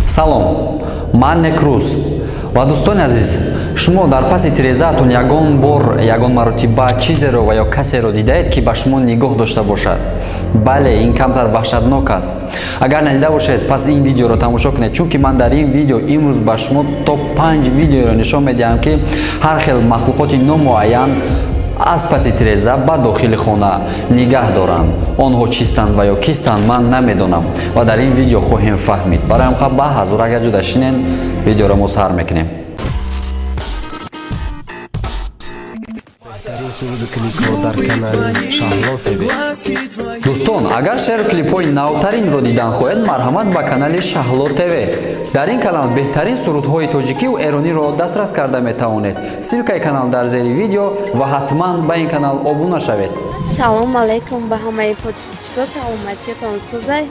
Салом, ман Некрус ва дӯстони азиз, шумо дар паси тирезаатон ягон бор ягон маротиба чизеро ва ё касеро дидаед ки ба шумо нигоҳ дошта бошад? Бале, ин камтар ваҳшатнок аст. Агар надида бошед, пас ин видеоро тамошо кунед, чунки ман дар ин видео имрӯз ба шумо топ 5 видеоро нишон медиҳам ки ҳар хел махлуқоти номуайян аз паси тиреза ба дохили хона нигаҳ доранд. Онҳо чистанд ва ё кистанд, ман намедонам ва дар ин видео хоҳем фаҳмид. Барои ҳамқа ба ҳазур агар ҷуда шинен, видеоро мо сар мекунем. дӯстон, агар шеҳру клипҳои навтаринро дидан хоҳед, марҳамат ба канали Шаҳло ТВ. дар ин канал беҳтарин сурудҳои тоҷикиву эрониро дастрас карда метавонед. Силкаи канал дар зери видео ва ҳатман ба ин канал обуна шавед. Салом алейкум ба ҳамаи подписчикҳо, саломатиятон сузай,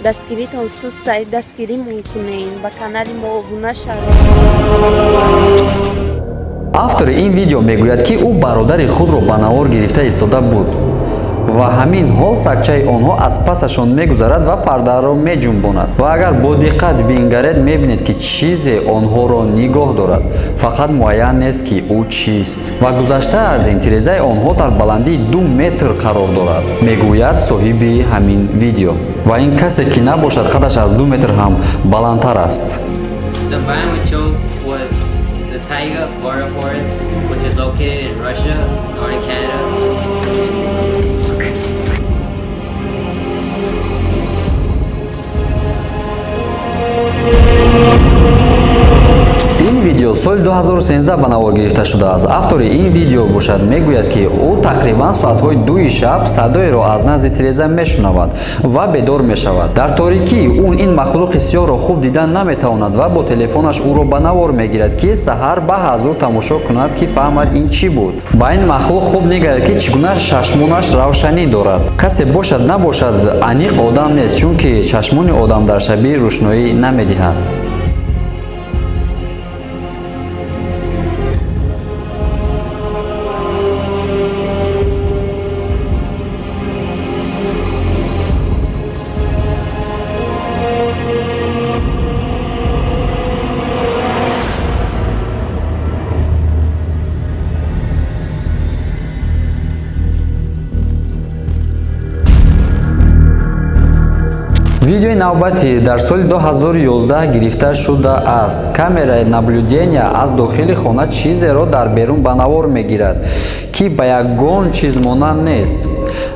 дастгиритон сустай, дастгирӣ мекунед, ба канали мо обуна шавед. Автори ин видео мегӯяд ки ӯ бародари худро ба навор гирифта истода буд ва ҳамин ҳол сагчаи онҳо аз пасашон мегузарад ва пардаро меҷунбонад. Ва агар бо диққат бингаред, мебинед ки чизе онҳоро нигоҳ дорад, фақат муайян нест ки ӯ чист. Ва гузашта аз ин, тирезаи онҳо дар баландии 2 метр қарор дорад, мегӯяд соҳиби ҳамин видео. Ва ин касе ки набошад қадаш аз 2 метр ҳам баландтар аст. Taiga Bora Forest, which is located in Russia, northern Canada. ин видео соли 2013 ба навор гирифта шудааст. Автори ин видео бошад мегӯяд ки ӯ тақрибан соатҳои 2 шаб садоеро аз назди тиреза мешунавад ва бедор мешавад. Дар торикӣ ӯ ин махлуқи сиёҳро хуб дидан наметавонад ва бо телефонаш ӯро ба навор мегирад ки саҳар ба ҳазур тамошо кунад ки фаҳмад ин чӣ буд. Ба ин махлуқ хуб нигаред ки чӣ гуна чашмонаш равшанӣ дорад. Касе бошад набошад, аниқ одам нест, чунки чашмони одам дар шабӣ рӯшноӣ намедиҳад. видеои навбатӣ дар соли 2011 гирифта шудааст. Камераи наблюдения аз дохили хона чизеро дар берун ба навор мегирад, ки ба ягон чиз монанд нест.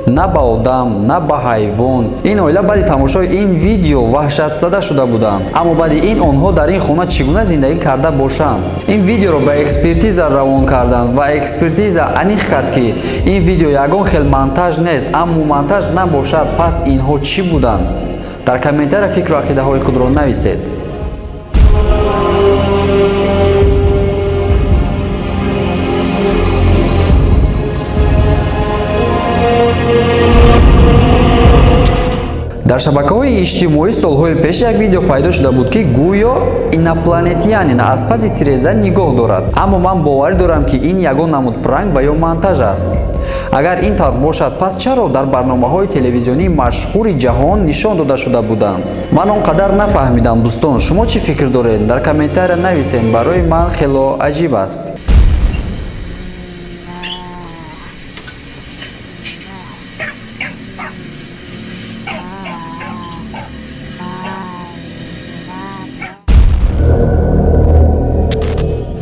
На ба одам, на ба ҳайвон. Ин оила баъди тамошои ин видео ваҳшатзада шуда буданд. Аммо баъди ин онҳо дар ин хона чӣ гуна зиндагӣ карда бошанд? Ин видеоро ба экспертиза равон карданд ва экспертиза аниқ кард ки ин видео ягон хел монтаж нест. Аммо монтаж набошад, пас инҳо чӣ буданд? дар комментария фикру ақидаҳои худро нависед. дар шабакаҳои иҷтимоӣ солҳои пеш як видео пайдо шуда буд ки гӯё инопланетянин аз паси тиреза нигоҳ дорад. Аммо ман боварӣ дорам ки ин ягон намуд пранк ва ё монтаж аст. Агар ин тавр бошад, пас чаро дар барномаҳои телевизионии машҳури ҷаҳон нишон дода шуда буданд? Ман он қадар нафаҳмидам. Дӯстон, шумо чӣ фикр доред? Дар комментария нависед. Барои ман хело аҷиб аст.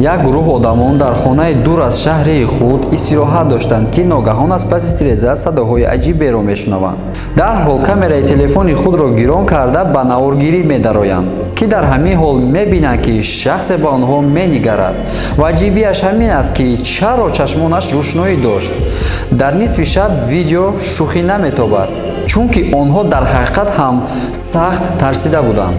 як гурӯҳ одамон дар хонаи дур аз шаҳри худ истироҳат доштанд ки ногаҳон аз паси тиреза садоҳои аҷиберо мешунаванд. дарҳол камераи телефони худро гирон карда ба наворгирӣ медароянд, ки дар ҳамин ҳол мебинанд ки шахсе ба онҳо менигарад. ва аҷибияш ҳамин аст ки чаро чашмонаш рӯшноӣ дошт. дар нисфи шаб видео шӯхӣ наметобад, чунки онҳо дар ҳақиқат ҳам сахт тарсида буданд.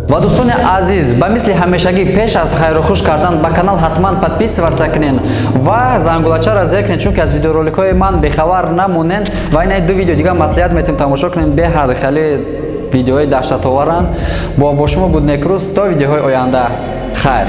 ва дӯстони азиз, ба мисли ҳамешагӣ пеш аз хайру хуш кардан ба канал ҳатман подписываться кунен ва зангулачаро зекунен, чунки аз видеороликҳои ман бехабар намонен ва ин ду видео дига маслиҳат метавонем тамошо кунем. Беҳад хеле видеоҳои даҳшатоваранд. Бо шумо буд Некрус то видеоҳои оянда. Хайр.